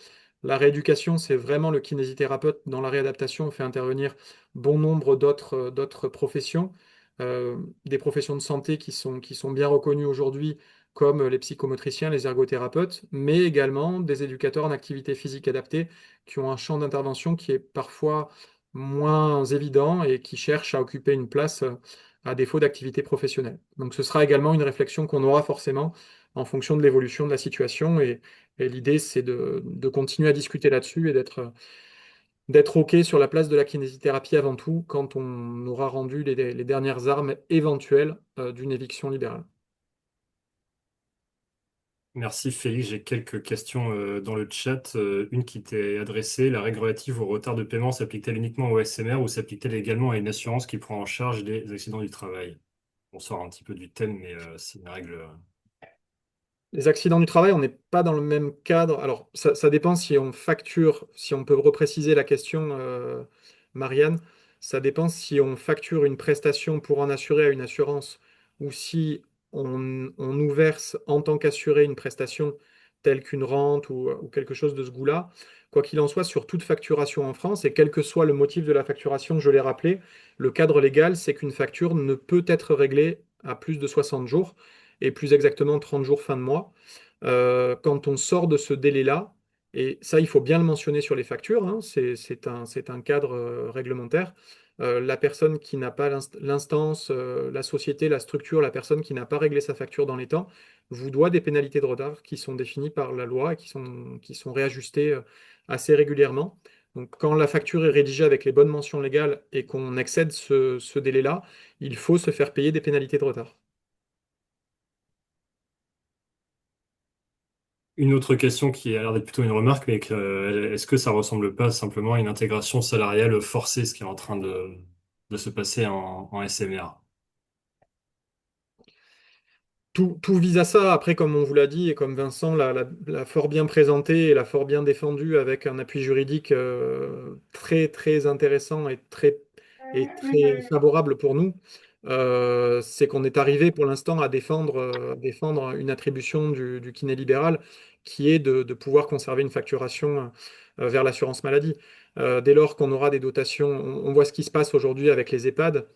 La rééducation, c'est vraiment le kinésithérapeute. Dans la réadaptation, on fait intervenir bon nombre d'autres professions, des professions de santé qui sont bien reconnues aujourd'hui comme les psychomotriciens, les ergothérapeutes, mais également des éducateurs en activité physique adaptée qui ont un champ d'intervention qui est parfois moins évident et qui cherchent à occuper une place à défaut d'activité professionnelle. Donc ce sera également une réflexion qu'on aura forcément en fonction de l'évolution de la situation et l'idée c'est de continuer à discuter là-dessus et d'être OK sur la place de la kinésithérapie avant tout quand on aura rendu les dernières armes éventuelles d'une éviction libérale. Merci Félix, j'ai quelques questions dans le chat. Une qui t'est adressée, la règle relative au retard de paiement s'applique-t-elle uniquement au SMR ou s'applique-t-elle également à une assurance qui prend en charge les accidents du travail? On sort un petit peu du thème, mais c'est une règle. Les accidents du travail, on n'est pas dans le même cadre. Alors, ça dépend si on facture, si on peut repréciser la question, Marianne, ça dépend si on facture une prestation pour en assurer à une assurance ou si on nous verse en tant qu'assuré une prestation telle qu'une rente ou quelque chose de ce goût-là. Quoi qu'il en soit, sur toute facturation en France, et quel que soit le motif de la facturation, je l'ai rappelé, le cadre légal, c'est qu'une facture ne peut être réglée à plus de 60 jours et plus exactement 30 jours fin de mois. Quand on sort de ce délai-là, et ça, il faut bien le mentionner sur les factures, hein, c'est un cadre réglementaire. La personne qui n'a pas l'instance, la société, la structure, la personne qui n'a pas réglé sa facture dans les temps, vous doit des pénalités de retard qui sont définies par la loi et qui sont réajustées assez régulièrement. Donc, quand la facture est rédigée avec les bonnes mentions légales et qu'on excède ce délai-là, il faut se faire payer des pénalités de retard. Une autre question qui a l'air d'être plutôt une remarque, mais est-ce que ça ressemble pas simplement à une intégration salariale forcée, ce qui est en train de se passer en SMR? Tout vise à ça. Après, comme on vous l'a dit et comme Vincent l'a fort bien présenté et l'a fort bien défendu avec un appui juridique très très intéressant et très favorable pour nous, c'est qu'on est arrivé pour l'instant à défendre une attribution du kiné libéral qui est de pouvoir conserver une facturation vers l'assurance maladie. Dès lors qu'on aura des dotations, on voit ce qui se passe aujourd'hui avec les EHPAD.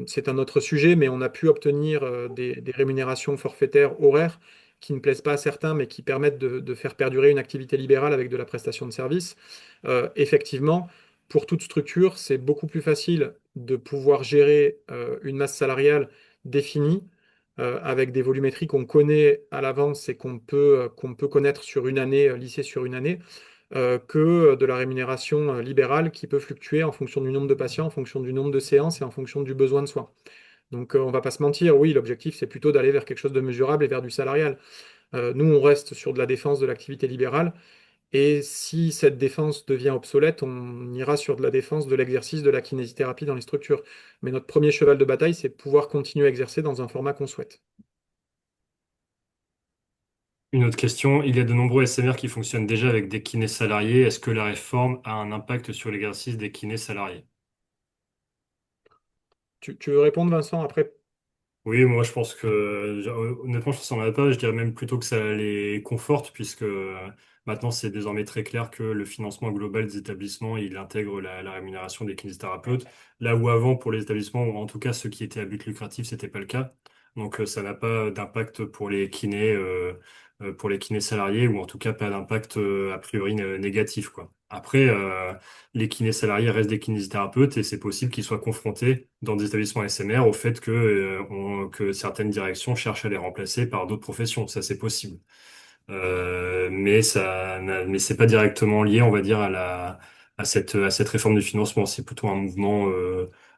C'est un autre sujet, mais on a pu obtenir des rémunérations forfaitaires horaires qui ne plaisent pas à certains, mais qui permettent de faire perdurer une activité libérale avec de la prestation de service. Effectivement, pour toute structure, c'est beaucoup plus facile de pouvoir gérer une masse salariale définie avec des volumétries qu'on connaît à l'avance et qu'on peut connaître sur une année, lissée sur une année, que de la rémunération libérale qui peut fluctuer en fonction du nombre de patients, en fonction du nombre de séances et en fonction du besoin de soins. Donc on va pas se mentir, oui, l'objectif c'est plutôt d'aller vers quelque chose de mesurable et vers du salarial. Nous, on reste sur de la défense de l'activité libérale et si cette défense devient obsolète, on ira sur de la défense de l'exercice de la kinésithérapie dans les structures. Mais notre premier cheval de bataille, c'est de pouvoir continuer à exercer dans un format qu'on souhaite. Une autre question, il y a de nombreux SMR qui fonctionnent déjà avec des kinés salariés. Est-ce que la réforme a un impact sur l'exercice des kinés salariés? Tu veux répondre, Vincent, après? Oui, moi je pense que honnêtement, je pense que ça n'en a pas. Je dirais même plutôt que ça les conforte, puisque maintenant c'est désormais très clair que le financement global des établissements, il intègre la rémunération des kinésithérapeutes. Là où avant, pour les établissements, ou en tout cas ceux qui étaient à but lucratif, c'était pas le cas. Donc ça n'a pas d'impact pour les kinés salariés, ou en tout cas pas d'impact a priori négatif, quoi. Après, les kinés salariés restent des kinésithérapeutes et c'est possible qu'ils soient confrontés dans des établissements SMR au fait que certaines directions cherchent à les remplacer par d'autres professions. Ça, c'est possible. Mais c'est pas directement lié, on va dire, à cette réforme du financement. C'est plutôt un mouvement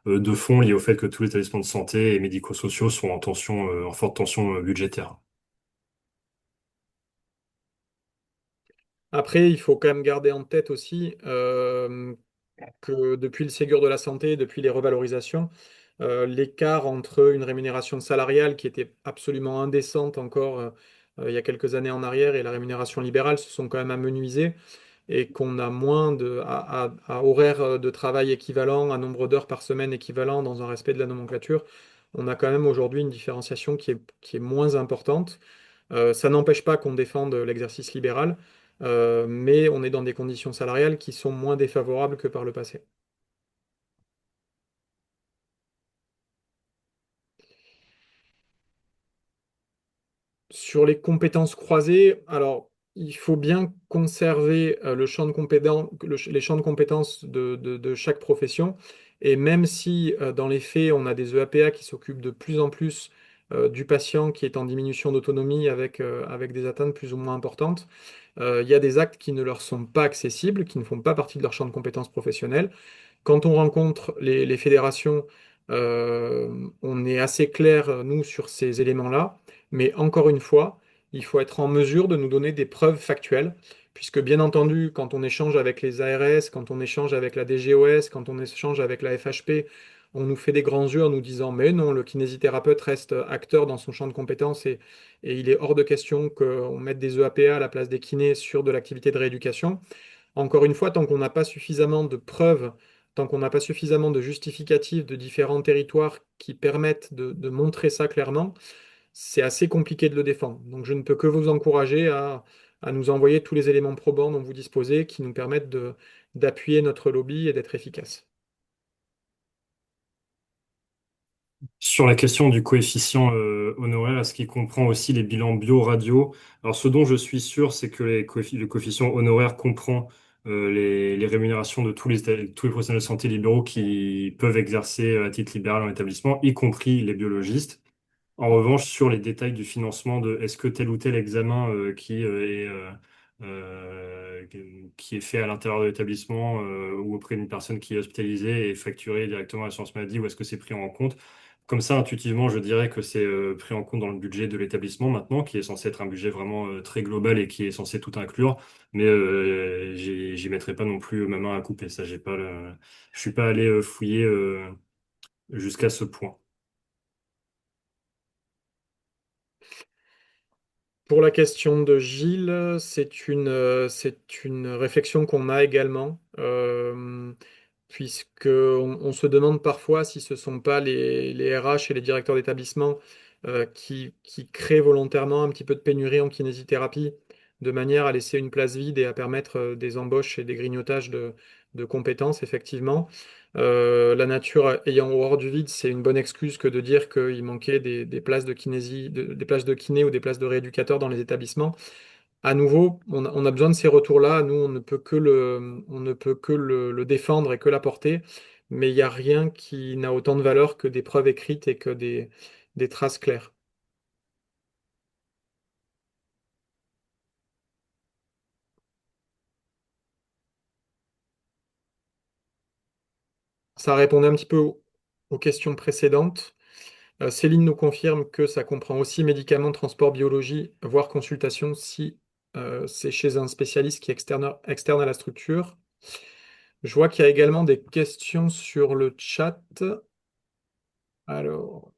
de fond lié au fait que tous les établissements de santé et médico-sociaux sont en tension, en forte tension budgétaire. Après, il faut quand même garder en tête aussi que depuis le Ségur de la santé, depuis les revalorisations, l'écart entre une rémunération salariale qui était absolument indécente encore il y a quelques années en arrière et la rémunération libérale se sont quand même amenuisés et qu'on a moins à horaire de travail équivalent, à nombre d'heures par semaine équivalent dans un respect de la nomenclature, on a quand même aujourd'hui une différenciation qui est moins importante. Ça n'empêche pas qu'on défende l'exercice libéral, mais on est dans des conditions salariales qui sont moins défavorables que par le passé. Sur les compétences croisées, alors il faut bien conserver le champ de les champs de compétences de chaque profession. Et même si dans les faits, on a des EAPA qui s'occupent de plus en plus du patient qui est en diminution d'autonomie avec des atteintes plus ou moins importantes, il y a des actes qui ne leur sont pas accessibles, qui ne font pas partie de leur champ de compétences professionnelles. Quand on rencontre les fédérations, on est assez clair, nous, sur ces éléments-là. Mais encore une fois, il faut être en mesure de nous donner des preuves factuelles, puisque bien entendu, quand on échange avec les ARS, quand on échange avec la DGOS, quand on échange avec la FHP, on nous fait des grands yeux en nous disant, mais non, le kinésithérapeute reste acteur dans son champ de compétences et il est hors de question qu'on mette des EAPA à la place des kinés sur de l'activité de rééducation. Encore une fois, tant qu'on n'a pas suffisamment de preuves, tant qu'on n'a pas suffisamment de justificatifs de différents territoires qui permettent de montrer ça clairement, c'est assez compliqué de le défendre. Donc je ne peux que vous encourager à nous envoyer tous les éléments probants dont vous disposez qui nous permettent d'appuyer notre lobby et d'être efficace. Sur la question du coefficient honoraire, est-ce qu'il comprend aussi les bilans bio-radio? Alors, ce dont je suis sûr, c'est que le coefficient honoraire comprend les rémunérations de tous les professionnels de santé libéraux qui peuvent exercer à titre libéral en établissement, y compris les biologistes. En revanche, sur les détails du financement de est-ce que tel ou tel examen euh, qui est fait à l'intérieur de l'établissement ou auprès d'une personne qui est hospitalisée est facturé directement à l'assurance maladie ou est-ce que c'est pris en compte? Comme ça, intuitivement, je dirais que c'est pris en compte dans le budget de l'établissement maintenant, qui est censé être un budget vraiment très global et qui est censé tout inclure. Mais j'y mettrai pas non plus ma main à couper. Ça, je suis pas allé fouiller jusqu'à ce point. Pour la question de Gilles, c'est une réflexion qu'on a également, puisque on se demande parfois si ce ne sont pas les RH et les directeurs d'établissement qui créent volontairement un petit peu de pénurie en kinésithérapie, de manière à laisser une place vide et à permettre des embauches et des grignotages de compétences, effectivement. La nature ayant horreur du vide, c'est une bonne excuse que de dire qu'il manquait des places de kinésie, des places de kiné ou des places de rééducateurs dans les établissements. À nouveau, on a besoin de ces retours-là. Nous, on ne peut que le défendre et que l'apporter. Mais il n'y a rien qui n'a autant de valeur que des preuves écrites et que des traces claires. Ça répondait un petit peu aux questions précédentes. Céline nous confirme que ça comprend aussi médicaments, transport, biologie, voire consultation si c'est chez un spécialiste qui est externe à la structure. Je vois qu'il y a également des questions sur le chat. Alors,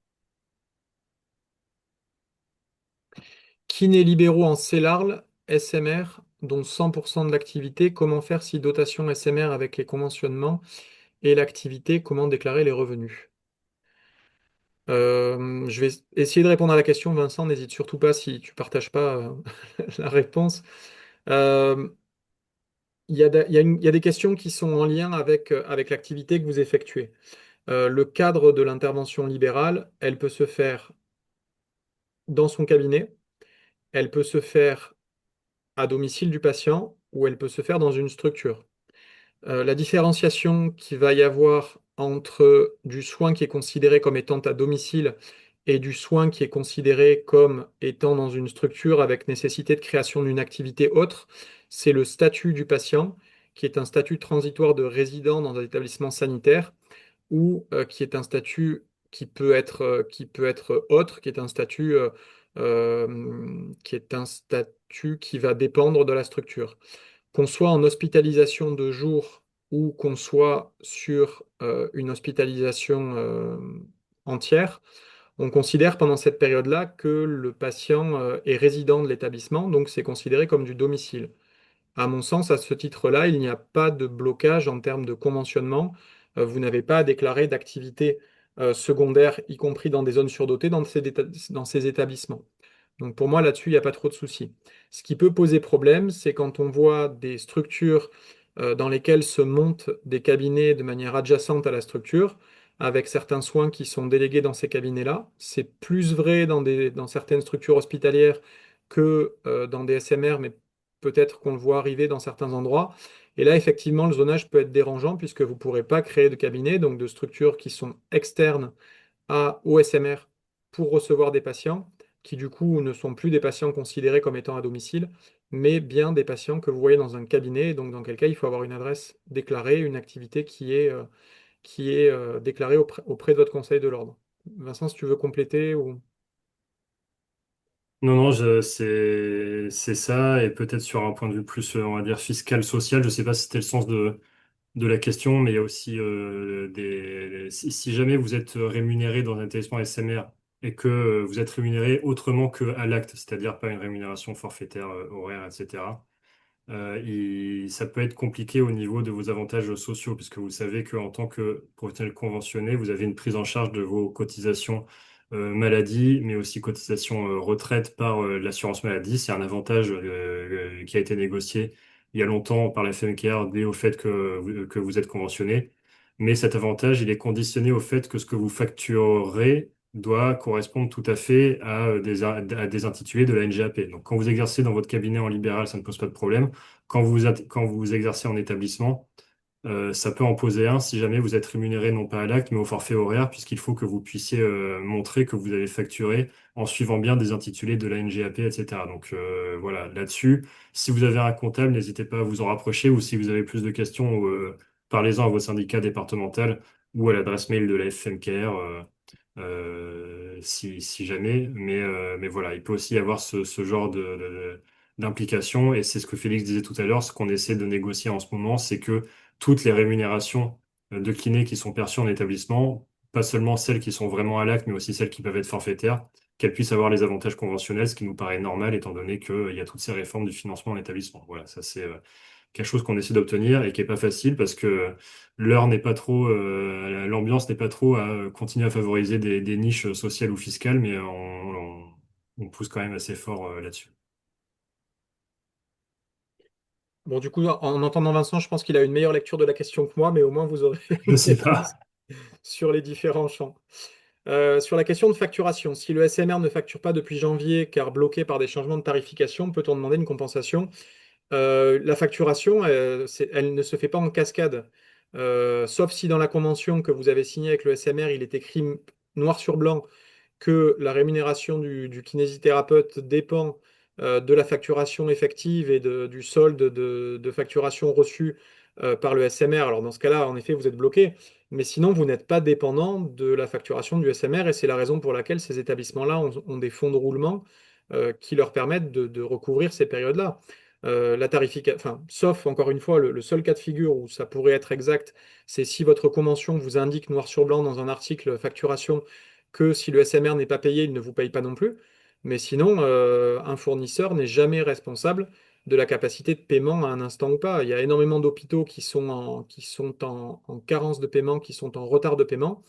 kiné libéraux en CELARL, SMR, dont 100% de l'activité. Comment faire si dotation SMR avec les conventionnements et l'activité, comment déclarer les revenus? Je vais essayer de répondre à la question, Vincent. N'hésite surtout pas si tu partages pas la réponse. Euh, il y a des questions qui sont en lien avec l'activité que vous effectuez. Le cadre de l'intervention libérale, elle peut se faire dans son cabinet, elle peut se faire à domicile du patient ou elle peut se faire dans une structure. La différenciation qu'il va y avoir entre du soin qui est considéré comme étant à domicile et du soin qui est considéré comme étant dans une structure avec nécessité de création d'une activité autre, c'est le statut du patient, qui est un statut transitoire de résident dans un établissement sanitaire, ou qui est un statut qui peut être autre, qui est un statut qui va dépendre de la structure. Qu'on soit en hospitalisation de jour ou qu'on soit sur une hospitalisation entière, on considère pendant cette période-là que le patient est résident de l'établissement, donc c'est considéré comme du domicile. À mon sens, à ce titre-là, il n'y a pas de blocage en termes de conventionnement. Vous n'avez pas à déclarer d'activité secondaire, y compris dans des zones surdotées, dans ces établissements. Donc pour moi, là-dessus, il n'y a pas trop de soucis. Ce qui peut poser problème, c'est quand on voit des structures dans lesquelles se montent des cabinets de manière adjacente à la structure, avec certains soins qui sont délégués dans ces cabinets-là. C'est plus vrai dans certaines structures hospitalières que dans des SMR, mais peut-être qu'on le voit arriver dans certains endroits. Et là, effectivement, le zonage peut être dérangeant puisque vous ne pourrez pas créer de cabinets, donc de structures qui sont externes au SMR pour recevoir des patients qui du coup ne sont plus des patients considérés comme étant à domicile, mais bien des patients que vous voyez dans un cabinet, donc dans quel cas il faut avoir une adresse déclarée, une activité qui est déclarée auprès de votre conseil de l'ordre. Vincent, si tu veux compléter ou... Non, non, c'est ça, et peut-être sur un point de vue plus, on va dire, fiscal, social, je sais pas si c'était le sens de la question, mais il y a aussi si jamais vous êtes rémunéré dans un établissement SMR et que vous êtes rémunéré autrement qu'à l'acte, c'est-à-dire pas une rémunération forfaitaire, horaire, etc., ça peut être compliqué au niveau de vos avantages sociaux, puisque vous savez qu'en tant que professionnel conventionné, vous avez une prise en charge de vos cotisations maladie, mais aussi cotisations retraite par l'assurance maladie. C'est un avantage qui a été négocié il y a longtemps par la FMKR dû au fait que vous êtes conventionné. Mais cet avantage, il est conditionné au fait que ce que vous facturerez doit correspondre tout à fait à des intitulés de la NGAP. Donc, quand vous exercez dans votre cabinet en libéral, ça ne pose pas de problème. Quand vous exercez en établissement, ça peut en poser un si jamais vous êtes rémunéré non pas à l'acte, mais au forfait horaire, puisqu'il faut que vous puissiez montrer que vous avez facturé en suivant bien des intitulés de la NGAP, etc. Donc voilà, là-dessus, si vous avez un comptable, n'hésitez pas à vous en rapprocher, ou si vous avez plus de questions, parlez-en à vos syndicats départemental ou à l'adresse mail de la FMKR. Si jamais, mais voilà, il peut aussi y avoir ce genre d'implication, et c'est ce que Félix disait tout à l'heure, ce qu'on essaie de négocier en ce moment, c'est que toutes les rémunérations de kinés qui sont perçues en établissement, pas seulement celles qui sont vraiment à l'acte, mais aussi celles qui peuvent être forfaitaires, qu'elles puissent avoir les avantages conventionnels, ce qui nous paraît normal étant donné qu'il y a toutes ces réformes du financement en établissement. Voilà, ça c'est quelque chose qu'on essaie d'obtenir et qui est pas facile parce que l'heure n'est pas trop, l'ambiance n'est pas trop à continuer à favoriser des niches sociales ou fiscales, mais on pousse quand même assez fort là-dessus. Bon, du coup, en entendant Vincent, je pense qu'il a une meilleure lecture de la question que moi, mais au moins vous aurez Je une sais réponse pas. sur les différents champs. Sur la question de facturation, si le SMR ne facture pas depuis janvier car bloqué par des changements de tarification, peut-on demander une compensation? La facturation, elle ne se fait pas en cascade. Sauf si dans la convention que vous avez signée avec le SMR, il est écrit noir sur blanc que la rémunération du kinésithérapeute dépend de la facturation effective et du solde de facturation reçue par le SMR. Alors dans ce cas-là, en effet, vous êtes bloqué, mais sinon, vous n'êtes pas dépendant de la facturation du SMR, et c'est la raison pour laquelle ces établissements-là ont des fonds de roulement qui leur permettent de recouvrir ces périodes-là. La tarification, enfin, sauf encore une fois, le seul cas de figure où ça pourrait être exact, c'est si votre convention vous indique noir sur blanc dans un article facturation que si le SMR n'est pas payé, il ne vous paye pas non plus. Mais sinon, un fournisseur n'est jamais responsable de la capacité de paiement à un instant ou pas. Il y a énormément d'hôpitaux qui sont en carence de paiement, qui sont en retard de paiement,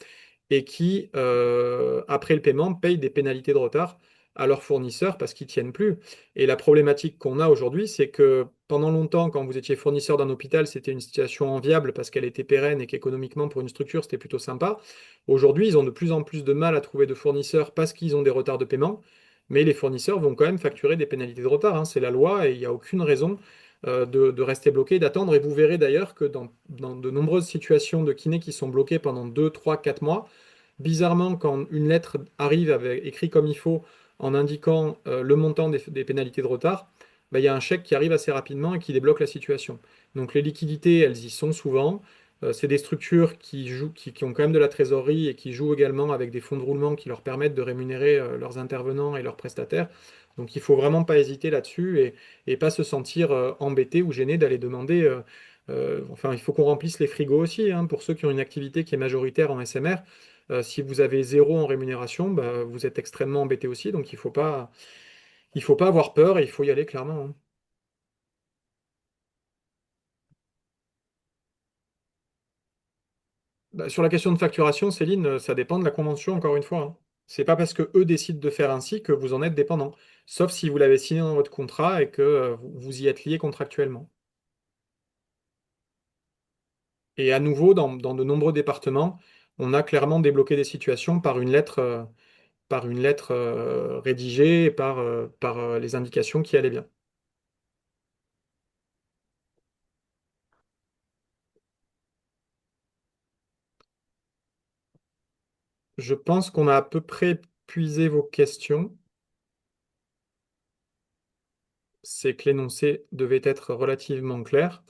et qui, après le paiement, payent des pénalités de retard à leurs fournisseurs parce qu'ils ne tiennent plus. Et la problématique qu'on a aujourd'hui, c'est que pendant longtemps, quand vous étiez fournisseur d'un hôpital, c'était une situation enviable parce qu'elle était pérenne et qu'économiquement, pour une structure, c'était plutôt sympa. Aujourd'hui, ils ont de plus en plus de mal à trouver de fournisseurs parce qu'ils ont des retards de paiement. Mais les fournisseurs vont quand même facturer des pénalités de retard, hein. C'est la loi et il n'y a aucune raison de rester bloqué, d'attendre. Et vous verrez d'ailleurs que dans de nombreuses situations de kinés qui sont bloqués pendant 2, 3, 4 mois, Bizarrement, quand une lettre arrive avec, écrit comme il faut, en indiquant le montant des pénalités de retard, bah, il y a un chèque qui arrive assez rapidement et qui débloque la situation. Donc les liquidités, elles y sont souvent. C'est des structures qui ont quand même de la trésorerie et qui jouent également avec des fonds de roulement qui leur permettent de rémunérer leurs intervenants et leurs prestataires. Donc il faut vraiment pas hésiter là-dessus et pas se sentir embêté ou gêné d'aller demander. Enfin, il faut qu'on remplisse les frigos aussi, hein, pour ceux qui ont une activité qui est majoritaire en SMR. Si vous avez zéro en rémunération, bah, vous êtes extrêmement embêté aussi. Donc il faut pas avoir peur et il faut y aller clairement, hein. Bah, sur la question de facturation, Céline, ça dépend de la convention, encore une fois, hein. C'est pas parce que eux décident de faire ainsi que vous en êtes dépendant. Sauf si vous l'avez signé dans votre contrat et que vous y êtes lié contractuellement. Et à nouveau, dans de nombreux départements, on a clairement débloqué des situations par une lettre rédigée et par les indications qui allaient bien. Je pense qu'on a à peu près épuisé vos questions. C'est que l'énoncé devait être relativement clair.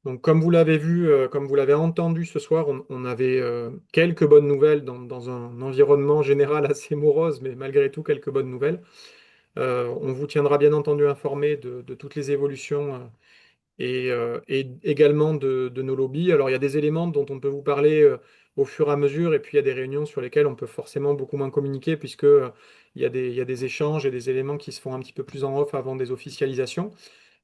Donc, comme vous l'avez vu, comme vous l'avez entendu ce soir, on avait quelques bonnes nouvelles dans un environnement général assez morose, mais malgré tout quelques bonnes nouvelles. On vous tiendra bien entendu informé de toutes les évolutions et également de nos lobbies. Alors, il y a des éléments dont on peut vous parler au fur et à mesure, et puis il y a des réunions sur lesquelles on peut forcément beaucoup moins communiquer, puisque il y a des échanges et des éléments qui se font un petit peu plus en off avant des officialisations.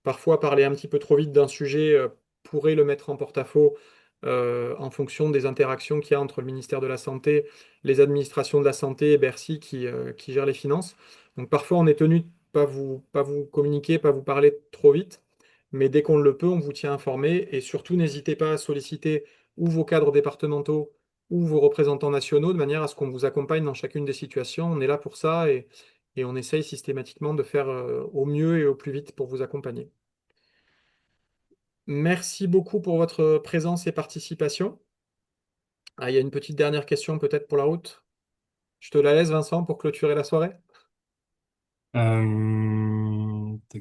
Parfois, parler un petit peu trop vite d'un sujet pourrait le mettre en porte-à-faux en fonction des interactions qu'il y a entre le ministère de la Santé, les administrations de la Santé et Bercy qui gèrent les finances. Donc parfois, on est tenu de pas vous communiquer, pas vous parler trop vite, mais dès qu'on le peut, on vous tient informé et surtout, n'hésitez pas à solliciter ou vos cadres départementaux ou vos représentants nationaux de manière à ce qu'on vous accompagne dans chacune des situations. On est là pour ça et on essaye systématiquement de faire au mieux et au plus vite pour vous accompagner. Merci beaucoup pour votre présence et participation. Ah, il y a une petite dernière question peut-être pour la route. Je te la laisse, Vincent, pour clôturer la soirée. Tac,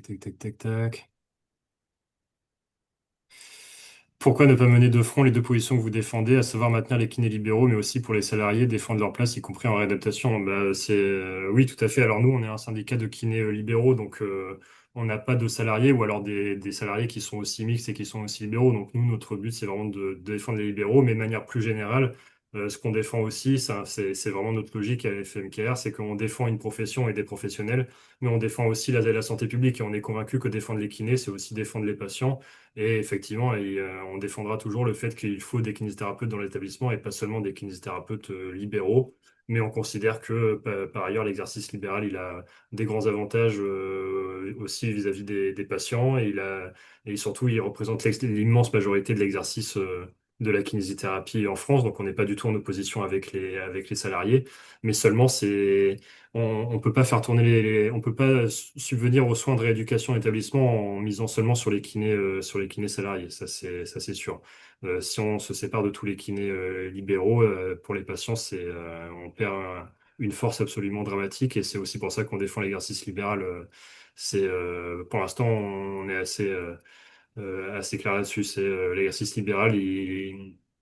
tac, tac, tac, tac. Pourquoi ne pas mener de front les deux positions que vous défendez, à savoir maintenir les kinés libéraux, mais aussi pour les salariés, défendre leur place, y compris en réadaptation? Bah, oui, tout à fait. Alors nous, on est un syndicat de kinés libéraux, donc on n'a pas de salariés, ou alors des salariés qui sont aussi mixtes et qui sont aussi libéraux. Donc nous, notre but, c'est vraiment de défendre les libéraux, mais de manière plus générale, ce qu'on défend aussi, c'est vraiment notre logique à FMKR, c'est qu'on défend une profession et des professionnels, mais on défend aussi la santé publique, et on est convaincu que défendre les kinés, c'est aussi défendre les patients. Et effectivement, on défendra toujours le fait qu'il faut des kinésithérapeutes dans l'établissement et pas seulement des kinésithérapeutes libéraux. Mais on considère que par ailleurs, l'exercice libéral, il a des grands avantages aussi vis-à-vis des patients et surtout, il représente l'immense majorité de l'exercice de la kinésithérapie en France. Donc, on n'est pas du tout en opposition avec les salariés, mais seulement on peut pas faire tourner on peut pas subvenir aux soins de rééducation d'établissement en misant seulement sur les kinés salariés. Ça c'est sûr. Si on se sépare de tous les kinés libéraux, pour les patients, on perd une force absolument dramatique et c'est aussi pour ça qu'on défend l'exercice libéral. Pour l'instant, on est assez clair là-dessus. L'exercice libéral,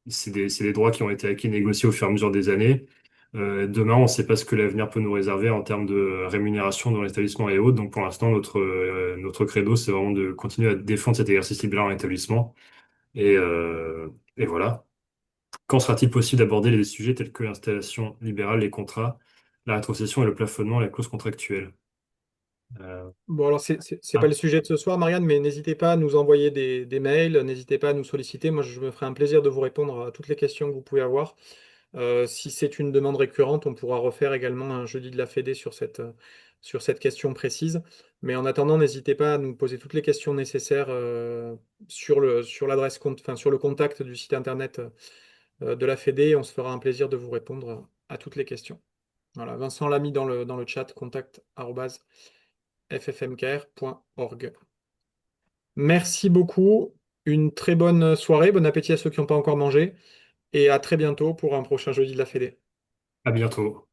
c'est des droits qui ont été acquis et négociés au fur et à mesure des années. Demain, on ne sait pas ce que l'avenir peut nous réserver en termes de rémunération dans l'établissement et autres. Donc, pour l'instant, notre credo, c'est vraiment de continuer à défendre cet exercice libéral en établissement. Et voilà. Quand sera-t-il possible d'aborder les sujets tels que l'installation libérale, les contrats, la rétrocession et le plafonnement, la clause contractuelle? Euh, Bon, alors, c'est pas ah, le sujet de ce soir, Marianne, mais n'hésitez pas à nous envoyer des mails, n'hésitez pas à nous solliciter. Moi, je me ferai un plaisir de vous répondre à toutes les questions que vous pouvez avoir. Si c'est une demande récurrente, on pourra refaire également un jeudi de la Fédé sur cette question précise. Mais en attendant, n'hésitez pas à nous poser toutes les questions nécessaires sur l'adresse, enfin, sur le contact du site internet de la Fédé. On se fera un plaisir de vous répondre à toutes les questions. Voilà, Vincent l'a mis dans le chat, contact@ffmkr.org. Merci beaucoup, une très bonne soirée, bon appétit à ceux qui n'ont pas encore mangé, et à très bientôt pour un prochain jeudi de la Fédé. À bientôt.